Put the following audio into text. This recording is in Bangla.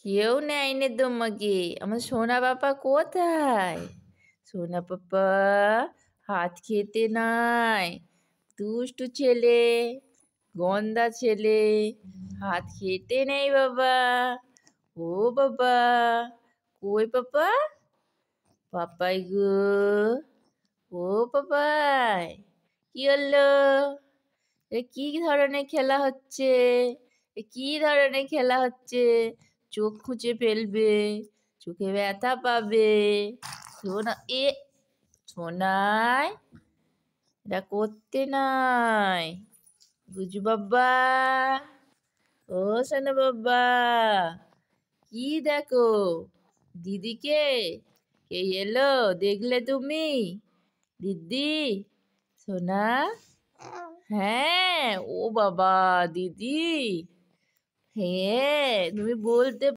কেউ নেয়নি তোমাকে। আমার সোনা বাবা কোথায়? সোনা পাপা হাত খেতে নাই। দুষ্টু ছেলে, গন্দা ছেলে, হাত খেতে নেই বাবা। ও বাবা, কই পাপা? পাপাই গো, ও পাপাই, কি হলো? এ কি ধরনের খেলা হচ্ছে? এ কি ধরনের খেলা হচ্ছে? চোখ খুঁচে ফেলবে, চোখে ব্যথা পাবে। সোনা সোনাই, এটা করতে নাই। গুজু বাবা, ও সোনা বাবা, কি দেখো? দিদিকে কে এলো দেখলে তুমি? দিদি, সোনা, হ্যাঁ, ও বাবা দিদি, হ্যাঁ তুমি বলতে